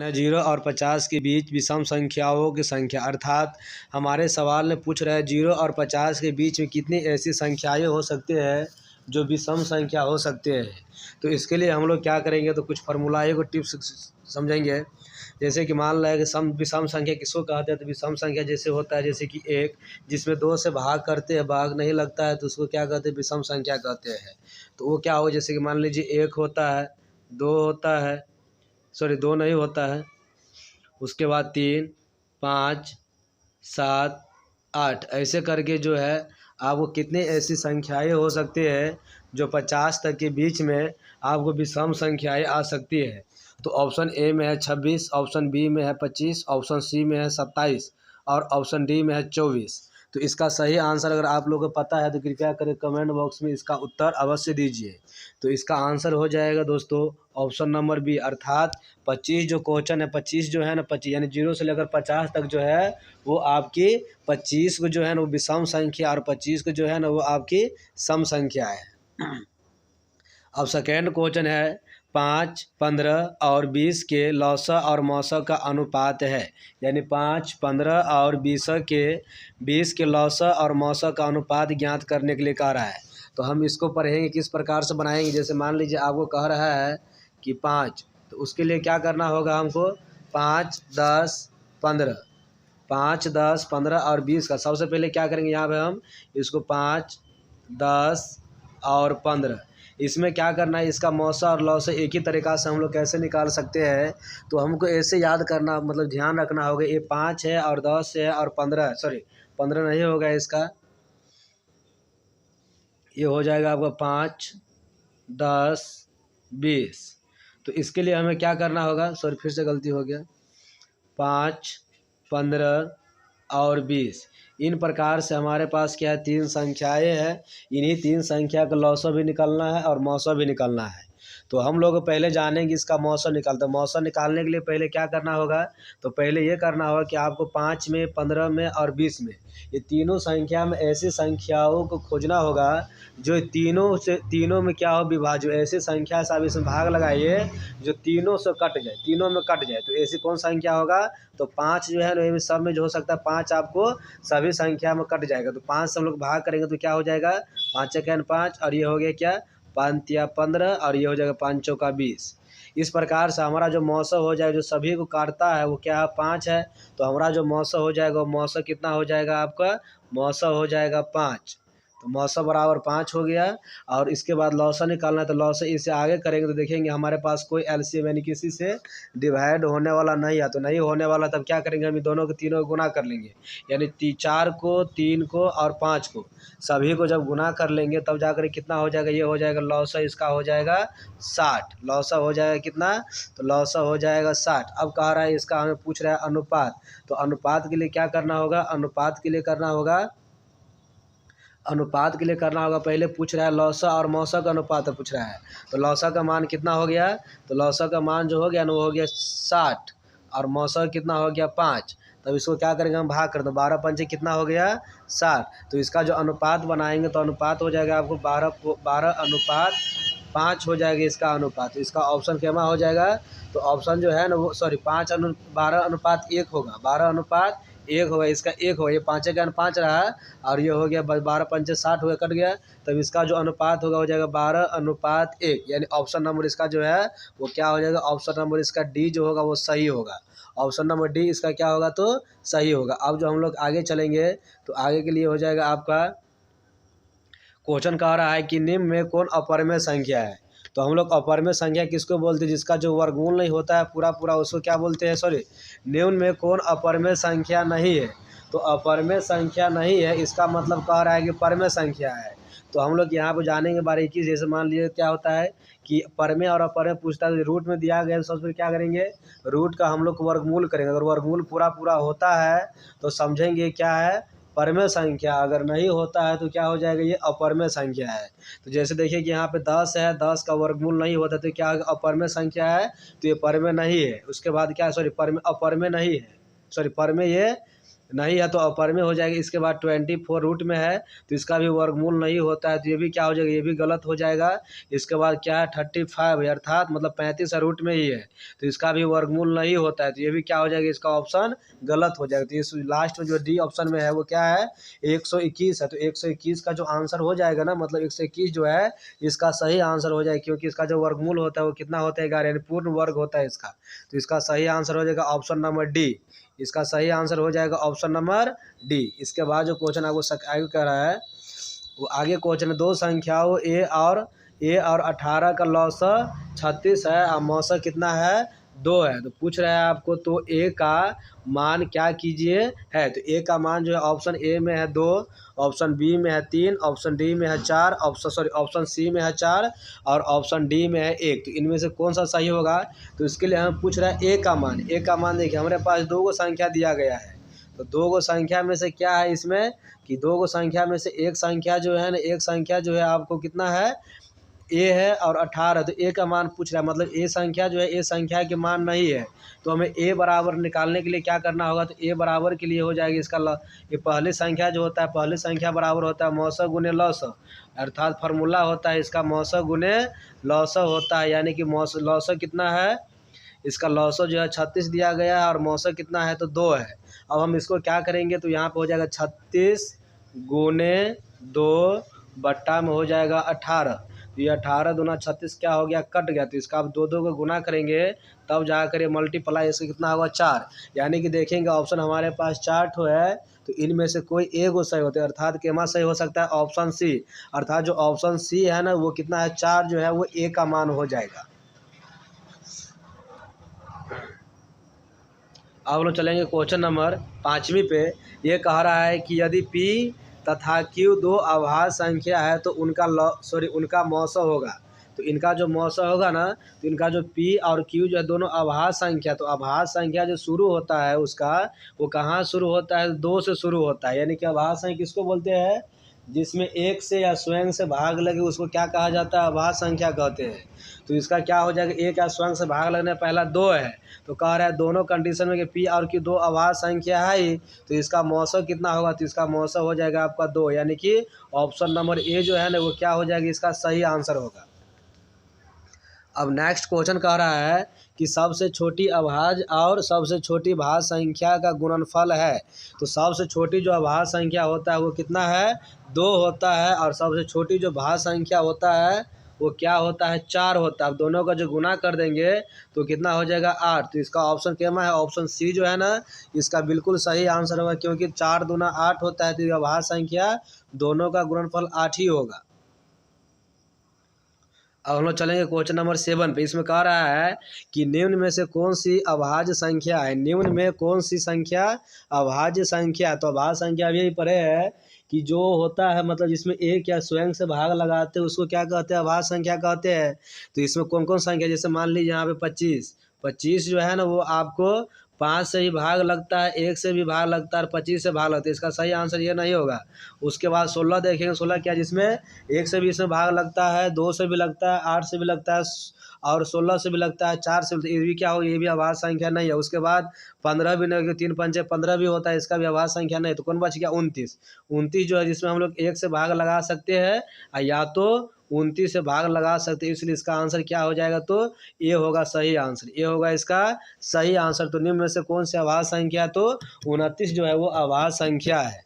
न 0 और 50 के बीच विषम संख्याओं की संख्या, अर्थात हमारे सवाल में पूछ रहा है 0 और 50 के बीच में कितनी ऐसी संख्याएं हो सकते हैं जो विषम संख्या हो सकते हैं। तो इसके लिए हम लोग क्या करेंगे, तो कुछ फार्मूला को टिप्स समझेंगे। जैसे कि मान लें कि विषम संख्या किसको कहते हैं, तो विषम संख्या जैसे होता है जैसे कि 1 जिसमें 2 से भाग करते हैं, भाग नहीं लगता है, तो उसको क्या कहते हैं, विषम संख्या कहते हैं। तो वो क्या हो, जैसे कि मान लीजिए 1 होता है, 2 होता है, सॉरी 2 नहीं होता है, उसके बाद 3, 5, 7, 8 ऐसे करके जो है आपको कितनी ऐसी संख्याएं हो सकती है जो 50 तक के बीच में आपको विषम संख्याएं आ सकती है। तो ऑप्शन ए में है 26, ऑप्शन बी में है 25, ऑप्शन सी में है 27 और ऑप्शन डी में है 24। तो इसका सही आंसर अगर आप लोगों को पता है तो कृपया करें कमेंट बॉक्स में इसका उत्तर अवश्य दीजिए। तो इसका आंसर हो जाएगा दोस्तों ऑप्शन नंबर बी, अर्थात 25 जो क्वेश्चन है, 25 जो है ना, 25 यानी 0 से लेकर 50 तक जो है वो आपकी 25 को जो है ना वो विषम संख्या और 25 को जो है ना वो आपकी सम संख्या है। अब सेकेंड क्वेश्चन है 5, 15 और 20 के लौसा और मौसा का अनुपात है, यानी 5, 15 और 20 के लौसा और मौसा का अनुपात ज्ञात करने के लिए कह रहा है। तो हम इसको पढ़ेंगे किस प्रकार से बनाएंगे। जैसे मान लीजिए आपको कह रहा है कि 5, तो उसके लिए क्या करना होगा हमको, 5, 10, 15, 5, 10, 15 और 20 का सबसे पहले क्या करेंगे, यहाँ पे हम इसको 5, 10 और 15 इसमें क्या करना है, इसका मौसा और लौसा एक ही तरीक़ा से हम लोग कैसे निकाल सकते हैं। तो हमको ऐसे याद करना, मतलब ध्यान रखना होगा, ये 5 है और 10 है और 15 है, सॉरी 15 नहीं होगा इसका, ये हो जाएगा आपका 5, 10, 20। तो इसके लिए हमें क्या करना होगा, सॉरी फिर से गलती हो गया, 5, 15 और 20 इन प्रकार से हमारे पास क्या है, 3 संख्याएं हैं। इन्हीं 3 संख्या का लौसा भी निकालना है और मौसा भी निकालना है। तो हम लोग पहले जानेंगे इसका मौसा निकालते हैं। मौसा निकालने के लिए पहले क्या करना होगा, तो पहले ये करना होगा कि आपको 5 में, 15 में और 20 में, ये तीनों संख्या में ऐसी संख्याओं को खोजना होगा जो तीनों में क्या हो, विभाज्य, ऐसी संख्या से आप इसमें भाग लगाइए जो तीनों से कट जाए, तीनों में कट जाए। तो ऐसी कौन संख्या होगा, तो 5 जो है ना, सब में जो हो सकता है 5 आपको सभी संख्या में कट जाएगा। तो 5 से हम लोग भाग करेंगे तो क्या हो जाएगा, 5 चौके 5 और ये हो गया क्या, 5 या 15 और ये हो जाएगा 5 चौका 20। इस प्रकार से हमारा जो मौसा हो जाएगा जो सभी को काटता है वो क्या है, 5 है। तो हमारा जो मौसा हो जाएगा वो मौसा कितना हो जाएगा, आपका मौसा हो जाएगा 5। तो मौसा बराबर 5 हो गया। और इसके बाद लौसा निकालना है, तो लौसा इससे आगे करेंगे तो देखेंगे हमारे पास कोई एलसीएम यानी किसी से डिवाइड होने वाला नहीं है। तो नहीं होने वाला, तब क्या करेंगे, हम दोनों को तीनों को गुना कर लेंगे, यानी 4 को, 3 को और 5 को, सभी को जब गुना कर लेंगे तब जाकर कितना हो जाएगा, ये हो जाएगा लौसा, इसका हो जाएगा 60। लौसा हो जाएगा कितना, तो लौसा हो जाएगा 60। अब कह रहा है इसका हमें पूछ रहा है अनुपात। तो अनुपात के लिए क्या करना होगा, अनुपात के लिए करना होगा, अनुपात के लिए करना होगा, पहले पूछ रहा है लौसा और मौसा का अनुपात पूछ रहा है। तो लौसा का मान कितना हो गया, तो लौसा का मान जो हो गया ना वो हो गया 60 और मौसा कितना हो गया 5। तब इसको क्या करेंगे, हम भाग कर दो, 12 पंचे कितना हो गया 60। तो इसका जो अनुपात बनाएंगे तो अनुपात हो जाएगा आपको 12 अनुपात 5 हो जाएगा इसका अनुपात। तो इसका ऑप्शन क्या हो जाएगा, तो ऑप्शन जो है ना वो, सॉरी 12 अनुपात 1 होगा, 12 अनुपात 1 होगा, इसका 1 होगा, ये 5 का 5 रहा और ये हो गया 12 पंचे 60 हुआ, कट गया। तब इसका जो अनुपात होगा हो जाएगा 12 अनुपात 1, यानी ऑप्शन नंबर इसका जो है वो क्या हो जाएगा, ऑप्शन नंबर इसका डी जो होगा वो सही होगा। ऑप्शन नंबर डी इसका क्या होगा, तो सही होगा। अब जो हम लोग आगे चलेंगे तो आगे के लिए हो जाएगा आपका क्वेश्चन कह रहा है कि निम्न में कौन अपरिमेय संख्या है। तो हम लोग अपरिमेय संख्या किसको बोलते हैं, जिसका जो वर्गमूल नहीं होता है पूरा पूरा, उसको क्या बोलते हैं, सॉरी निम्न में कौन अपरिमेय संख्या नहीं है। तो अपरिमेय संख्या नहीं है इसका मतलब कह रहा है कि परिमेय संख्या है। तो हम लोग यहाँ पर जानेंगे बारीकी। जैसे मान लीजिए क्या होता है कि परिमेय और अपरिमेय पूछता है, रूट में दिया गया है, सबसे पहले क्या करेंगे, रूट का हम लोग वर्गमूल करेंगे। अगर वर्गमूल पूरा पूरा होता है तो समझेंगे क्या है, परिमेय संख्या। अगर नहीं होता है तो क्या हो जाएगा, ये अपरिमेय संख्या है। तो जैसे देखिए कि यहाँ पे 10 है, 10 का वर्गमूल नहीं होता तो क्या अपरिमेय संख्या है, तो ये परिमेय नहीं है। उसके बाद क्या, सॉरी परिमेय अपरिमेय नहीं है, सॉरी परिमेय ये नहीं है तो अपर में हो जाएगी। इसके बाद 24 रूट में है तो इसका भी वर्गमूल नहीं होता है, तो ये भी क्या हो जाएगा, ये भी गलत हो जाएगा। इसके बाद क्या है 35 अर्थात मतलब 35 रूट में ही है तो इसका भी वर्गमूल नहीं होता है, तो ये भी क्या हो जाएगा, इसका ऑप्शन गलत हो जाएगा। तो इस लास्ट में जो डी ऑप्शन में है वो क्या है 121 है, तो 121 का जो आंसर हो जाएगा ना, मतलब 121 जो है इसका सही आंसर हो जाएगा, क्योंकि इसका जो वर्गमूल होता है वो कितना होता है 11, यानी पूर्ण वर्ग होता है इसका। तो इसका सही आंसर हो जाएगा ऑप्शन नंबर डी। इसका सही आंसर हो जाएगा ऑप्शन नंबर डी। इसके बाद जो क्वेश्चन आपको आगे कह रहा है वो आगे क्वेश्चन है, दो संख्याओं ए और 18 का लौसक 36 है और मौसक कितना है 2 है। तो पूछ रहा है आपको, तो ए का मान क्या कीजिए है। तो ए का मान जो है ऑप्शन ए में है 2, ऑप्शन बी में है 3, ऑप्शन डी में है 4, ऑप्शन सी में है 4 और ऑप्शन डी में है 1। तो इनमें से कौन सा सही होगा। तो इसके लिए हम पूछ रहे हैं ए का मान। ए का मान देखिए हमारे पास 2 गो संख्या दिया गया है, तो 2 गो संख्या में से क्या है इसमें कि 2 गो संख्या में से एक संख्या जो है ना, एक संख्या जो है आपको कितना है ए है और 18, तो ए का मान पूछ रहा है, मतलब ए संख्या जो है ए संख्या के मान नहीं है। तो हमें ए बराबर निकालने के लिए क्या करना होगा, तो ए बराबर के लिए हो जाएगी इसका ये पहली संख्या जो होता है, पहली संख्या बराबर होता है मौसक गुने लौसक, अर्थात फार्मूला होता है इसका मौसक गुने लौसक होता है, यानी कि लौसक कितना है, इसका लौसक जो है 36 दिया गया है और मौसक कितना है तो 2 है। अब हम इसको क्या करेंगे, तो यहाँ पे हो जाएगा 36 गुने 2 बट्टा में हो जाएगा 18। तो ये 18 दूना 36 क्या हो गया, कट गया। तो इसका आप 2 को गुना करेंगे तब जाकर मल्टीप्लाई इसका कितना होगा 4, यानी कि देखेंगे ऑप्शन हमारे पास 4 ठो है, तो इनमें से कोई एक वो सही होता है, अर्थात केमा सही हो सकता है ऑप्शन सी, अर्थात जो ऑप्शन सी है ना वो कितना है 4 जो है वो ए का मान हो जाएगा। अब हम लोग चलेंगे क्वेश्चन नंबर 5वीं पे। ये कह रहा है कि यदि P तथा Q दो अभाज्य संख्या है तो उनका मौसक होगा। तो इनका जो मौसक होगा ना, तो इनका जो P और Q जो है दोनों अभाज्य संख्या, तो अभाज्य संख्या जो शुरू होता है उसका वो कहाँ शुरू होता है 2 से शुरू होता है, यानी कि अभाज्य संख्या किसको बोलते हैं, जिसमें एक से या स्वयं से भाग लगे उसको क्या कहा जाता है, अभाज्य संख्या कहते हैं। तो इसका क्या हो जाएगा, एक या स्वयं से भाग लगने पहला 2 है, तो कह रहा है दोनों कंडीशन में कि पी और क्यू दो अभाज्य संख्या है ही, तो इसका मौसक कितना होगा, तो इसका मौसक हो जाएगा आपका 2, यानी कि ऑप्शन नंबर ए जो है ना वो क्या हो जाएगा, इसका सही आंसर होगा। अब नेक्स्ट क्वेश्चन कह रहा है कि सबसे छोटी अभाज्य और सबसे छोटी भाज्य संख्या का गुणनफल है। तो सबसे छोटी जो अभाज्य संख्या होता है वो कितना है 2 होता है, और सबसे छोटी जो भाज्य संख्या होता है वो क्या होता है 4 होता है। अब दोनों का जो गुना कर देंगे तो कितना हो जाएगा 8। तो इसका ऑप्शन क्या है, ऑप्शन सी जो है ना इसका बिल्कुल सही आंसर होगा, क्योंकि 4 दूना 8 होता है, तो ये अभाज्य संख्या दोनों का गुणनफल 8 ही होगा। अब हम लोग चलेंगे क्वेश्चन नंबर 7 पे। इसमें कह रहा है कि निम्न में से कौन सी अभाज्य संख्या है, निम्न में कौन सी संख्या अभाज्य संख्या। तो अभाज्य संख्या अभी पढ़े है कि जो होता है मतलब जिसमें एक या स्वयं से भाग लगाते हैं उसको क्या कहते हैं, अभाज्य संख्या कहते हैं। तो इसमें कौन कौन संख्या, जैसे मान लीजिए यहाँ पे 25 जो है ना वो आपको 5 से ही भाग लगता है, 1 से भी भाग लगता है और 25 से भाग लगता है, इसका सही आंसर ये नहीं होगा। उसके बाद 16 देखेंगे, 16 क्या जिसमें 1 से भी इसमें भाग लगता है, 2 से भी लगता है, 8 से भी लगता है और 16 से भी लगता है, 4 से भी, ये भी क्या हो, ये भी अभाज्य संख्या नहीं है। उसके बाद 15 भी नहीं, 3 पंचे 15 भी होता है, इसका भी अभाज्य संख्या नहीं। तो कौन बच गया 29 जो है जिसमें हम लोग 1 से भाग लगा सकते हैं या तो 29 से भाग लगा सकते हैं, इसलिए इसका आंसर क्या हो जाएगा, तो ये होगा सही आंसर, ये होगा इसका सही आंसर। तो निम्न में से कौन सी अभाज्य संख्या, तो 29 जो है वो अभाज्य संख्या है।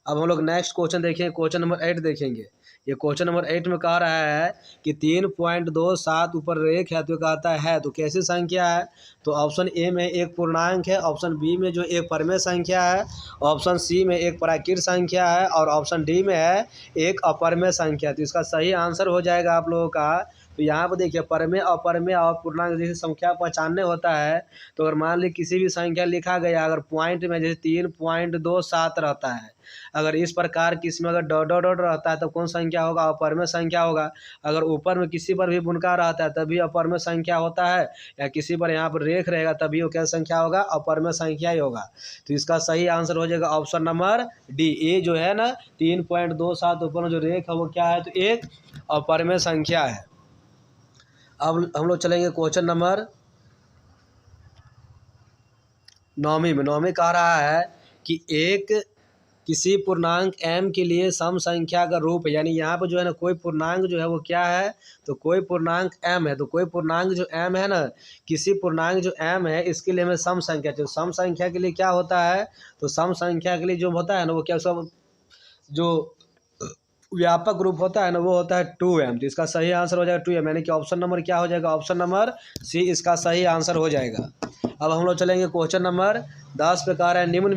अब हम लोग नेक्स्ट क्वेश्चन देखेंगे, क्वेश्चन नंबर 8 देखेंगे। ये क्वेश्चन नंबर 8 में कह रहा है कि 3.27 ऊपर रेख है तो कहता है तो कैसी संख्या है। तो ऑप्शन ए में एक पूर्णांक है, ऑप्शन बी में जो एक परमेय संख्या है, ऑप्शन सी में एक प्राकृत संख्या है और ऑप्शन डी में है एक अपरमेय संख्या। तो इसका सही आंसर हो जाएगा आप लोगों का। तो यहाँ पर देखिए परमेय अपरमेय और पूर्णांक जैसे संख्या पहचानने होता है, तो अगर मान ली किसी भी संख्या लिखा गया अगर पॉइंट में जैसे 3.27 रहता है, अगर इस प्रकार की इसमें अगर डॉट डॉट डॉट रहता है तो कौन संख्या होगा, अपरमेय संख्या होगा। अगर ऊपर में किसी पर भी बुनका रहता है तभी अपरमेय संख्या होता है, या किसी पर यहाँ पर रेख रहेगा तभी वो क्या संख्या होगा, अपरमेय संख्या ही होगा। तो इसका सही आंसर हो जाएगा ऑप्शन नंबर डी। ए जो है ना 3.27 ऊपर में जो रेख है वो क्या है, तो एक अपरमेय संख्या है। अब हम लोग चलेंगे क्वेश्चन नंबर 9 में। 9 कह रहा है कि एक किसी पूर्णांक m के लिए सम संख्या का रूप है, यानी यहाँ पर जो है ना कोई पूर्णांक जो है वो क्या है, तो कोई पूर्णांक m है, तो कोई पूर्णांक जो m है ना, किसी पूर्णांक जो m है इसके लिए हमें सम संख्या चाहिए। सम संख्या के लिए क्या होता है, तो सम संख्या के लिए जो होता है ना वो क्या, सब जो व्यापक रूप होता है ना वो होता है 2m। तो इसका सही आंसर हो जाएगा 2m, यानी कि ऑप्शन नंबर क्या हो जाएगा, ऑप्शन नंबर सी इसका सही आंसर हो जाएगा। अब हम लोग चलेंगे क्वेश्चन नंबर 10 पे। कह रहा है निम्न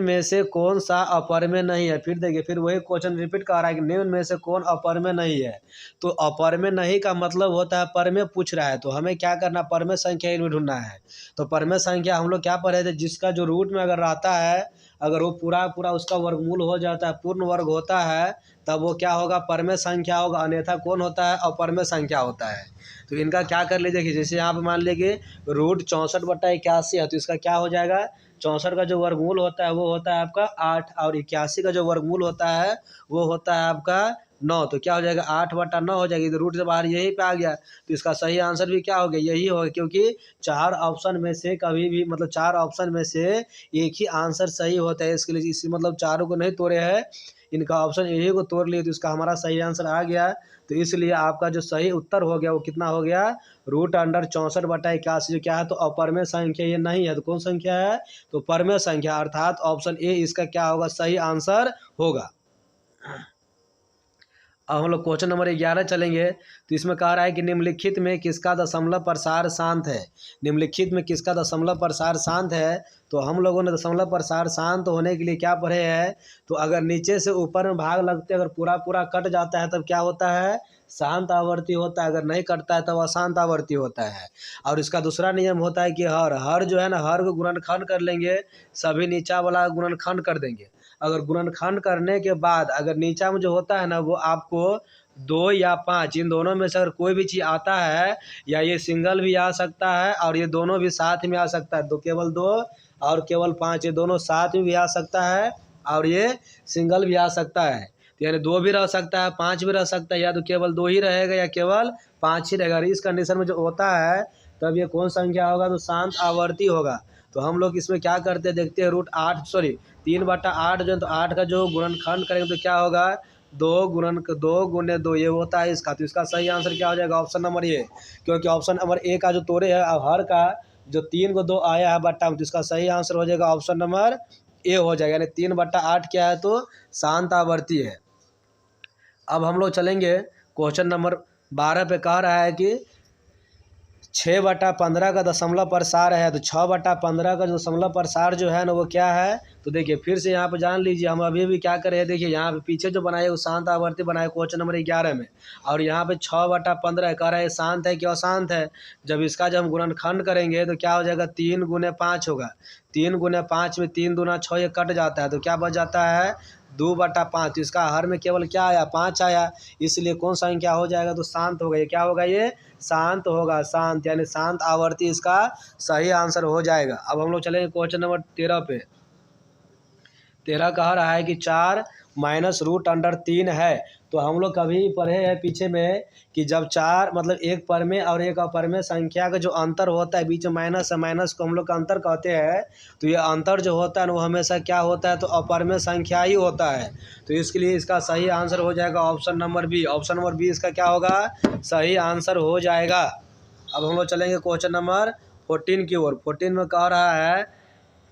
में से कौन सा अपरमेय नहीं है। फिर देखिए, फिर वही क्वेश्चन रिपीट कर रहा है कि निम्न में से कौन अपरमेय नहीं है। तो अपरमेय नहीं का मतलब होता है परमेय पूछ रहा है, तो हमें क्या करना, परमेय संख्या इनमें ढूंढना है। तो परमेय संख्या हम लोग क्या पढ़े थे, जिसका जो रूट में अगर रहता है, अगर वो पूरा पूरा उसका वर्गमूल हो जाता है, पूर्ण वर्ग होता है, तब वो क्या होगा, परमेय संख्या होगा। अन्यथा कौन होता है, अपरमेय संख्या होता है। तो इनका क्या कर लीजिए, देखिए जैसे यहाँ पे मान लीजिए रूट 64/81 है, तो इसका क्या हो जाएगा, 64 का जो वर्गमूल होता है वो होता है आपका 8, और 81 का जो वर्गमूल होता है वो होता है आपका 9। तो क्या हो जाएगा, 8/9 हो जाएगी। तो रूट से बाहर यही पे आ गया, तो इसका सही आंसर भी क्या हो गया, यही होगा, क्योंकि 4 ऑप्शन में से कभी भी, मतलब 4 ऑप्शन में से एक ही आंसर सही होता है। इसके लिए इसी मतलब चारों को नहीं तोड़े हैं, इनका ऑप्शन यही को तोड़ लिए, तो इसका हमारा सही आंसर आ गया। तो इसलिए आपका जो सही उत्तर हो गया वो कितना हो गया, √64/81, जो क्या है, तो अपरमेय संख्या ये नहीं है। तो कौन संख्या है, तो परमेय संख्या, अर्थात ऑप्शन ए इसका क्या होगा, सही आंसर होगा। अब हम लोग क्वेश्चन नंबर 11 चलेंगे। तो इसमें कह रहा है कि निम्नलिखित में किसका दशमलव प्रसार शांत है। निम्नलिखित में किसका दशमलव प्रसार शांत है, तो हम लोगों ने दशमलव प्रसार शांत होने के लिए क्या पढ़े हैं, तो अगर नीचे से ऊपर में भाग लगते अगर पूरा पूरा कट जाता है तब क्या होता है, शांत आवर्ती होता है। अगर नहीं कटता है तब अशांत आवर्ती होता है। और इसका दूसरा नियम होता है कि हर जो है ना, हर को गुणनखंड कर लेंगे, सभी नीचा वाला गुणनखंड कर देंगे। अगर गुणनखंड करने के बाद अगर नीचा में जो होता है ना वो आपको 2 या 5, इन दोनों में से अगर कोई भी चीज़ आता है, या ये सिंगल भी आ सकता है और ये दोनों भी साथ में आ सकता है, तो केवल 2 और केवल 5 ये दोनों साथ में भी आ सकता है, और ये सिंगल भी आ सकता है। तो यानी 2 भी रह सकता है, 5 भी रह सकता है, या तो केवल 2 ही रहेगा या केवल 5 ही रहेगा। इस कंडीशन में जो होता है तब ये कौन संख्या होगा, तो शांत आवर्ती होगा। तो हम लोग इसमें क्या करते हैं, देखते हैं, 3/8 जो, तो 8 का जो गुणनखंड करेंगे तो क्या होगा, 2 × 2 ये होता है इसका। तो इसका सही आंसर क्या हो जाएगा, ऑप्शन नंबर ए, क्योंकि ऑप्शन नंबर ए का जो तोड़े है, अब हर का जो 3 को 2 आया है बट्टा में, तो इसका सही आंसर हो जाएगा ऑप्शन नंबर ए हो जाएगा, यानी 3/8 क्या है, तो शांत आवर्ती है। अब हम लोग चलेंगे क्वेश्चन नंबर 12 पे। कह रहा है कि 6/15 का दशमलव प्रसार है, तो 6/15 का दशमलव प्रसार जो है ना वो क्या है, तो देखिए फिर से यहाँ पे जान लीजिए, हम अभी भी क्या करें, देखिए यहाँ पे पीछे जो बनाए वो शांत आवर्ती बनाए क्वेश्चन नंबर 11 में, और यहाँ पे 6/15 कह रहा है शांत है कि अशांत है। जब हम गुणनखंड करेंगे तो क्या हो जाएगा, 3 × 5 होगा। 3 × 5 में 3 दूना 6 ये कट जाता है, तो क्या बच जाता है, 2/5। तो इसका हर में केवल क्या आया, 5 आया, इसलिए कौन संख्या हो जाएगा, तो शांत होगा। ये क्या होगा, ये शांत होगा, शांत, यानी शांत आवर्ती इसका सही आंसर हो जाएगा। अब हम लोग चलेंगे क्वेश्चन नंबर 13 पे। 13 कह रहा है कि 4 - √3 है। तो हम लोग कभी पढ़े हैं पीछे में कि जब 4 मतलब एक परमेय और एक अपरमेय संख्या का जो अंतर होता है, बीच में माइनस है, माइनस को हम लोग का अंतर कहते हैं। तो ये अंतर जो होता है वो हमेशा क्या होता है, तो अपरमेय संख्या ही होता है। तो इसके लिए इसका सही आंसर हो जाएगा option number B. Option number B इसका क्या होगा, सही आंसर हो जाएगा। अब हम लोग चलेंगे क्वेश्चन नंबर 14 की ओर। 14 में कह रहा है,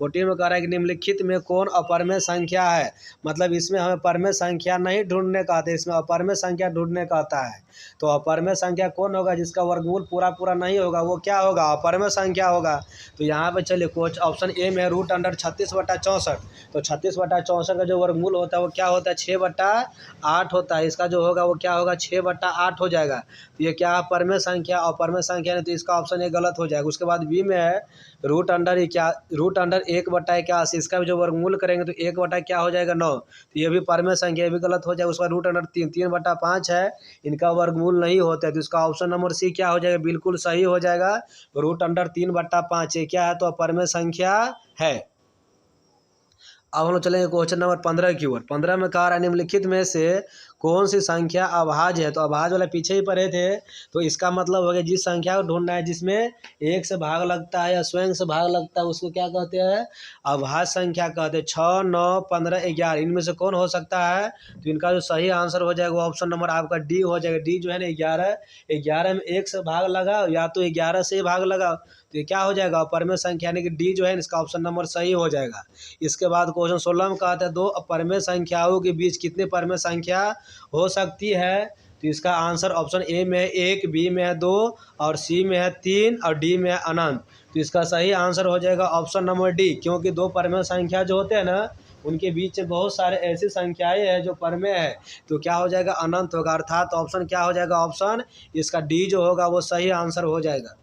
14 में कह रहा है कि निम्नलिखित में कौन अपरमेय संख्या है। मतलब इसमें हमें परमेय संख्या नहीं ढूंढने का आता है, इसमें अपरमेय संख्या ढूंढने का आता है। तो अपरमेय संख्या कौन होगा, जिसका वर्गमूल पूरा पूरा नहीं होगा, वो क्या होगा, अपरमेय संख्या होगा। तो यहाँ पे चलिए ऑप्शन ए में √36/64। तो 36/64 का जो वर्गमूल होता है वो क्या होता है, 6/8 होता है। इसका जो होगा वो क्या होगा, 6/8 हो जाएगा। तो ये क्या है, परमेय संख्या, अपरमेय संख्या नहीं, तो इसका ऑप्शन ए गलत हो जाएगा। उसके बाद बी में है √1/81, इसका भी जो वर्गमूल करेंगे तो 1 क्या हो जाएगा, 9। तो ये भी परमेय संख्या, ये भी गलत हो जाएगा। उसके बाद √3, 3/5 है, इनका वर्गमूल नहीं होता है। तो इसका ऑप्शन नंबर सी क्या हो जाएगा, बिल्कुल सही हो जाएगा। √3/5 ये क्या है, तो अपरमेय संख्या है। अब हम लोग चलेंगे क्वेश्चन नंबर 15 की ओर। 15 में कह रहा है निम्नलिखित में से कौन सी संख्या अभाज्य है? तो अभाज्य वाला पीछे ही पढ़े थे। तो इसका मतलब हो गया जिस संख्या को ढूंढना है जिसमें 1 से भाग लगता है या स्वयं से भाग लगता है उसको क्या कहते हैं? अभाज्य संख्या कहते हैं। 6, 9, 15, 11 इनमें से कौन हो सकता है? तो इनका जो सही आंसर हो जाएगा वो ऑप्शन नंबर आपका डी हो जाएगा। डी जो है ना 11, 11 में 1 से भाग लगाओ या तो 11 से भाग लगाओ, तो ये क्या हो जाएगा? परमेय संख्या, यानी कि डी जो है इसका ऑप्शन नंबर सही हो जाएगा। इसके बाद क्वेश्चन 16 में कहता है दो परमेय संख्याओं के बीच कितने परमेय संख्या हो सकती है? तो इसका आंसर ऑप्शन ए में है 1, बी में है 2 और सी में है 3 और डी में है अनंत। तो इसका सही आंसर हो जाएगा ऑप्शन नंबर डी, क्योंकि दो परमेय संख्या जो होते हैं ना उनके बीच में बहुत सारे ऐसी संख्याएं हैं जो परमेय है, तो क्या हो जाएगा? अनंत होगा। अर्थात ऑप्शन क्या हो जाएगा? ऑप्शन इसका डी जो होगा वो सही आंसर हो जाएगा।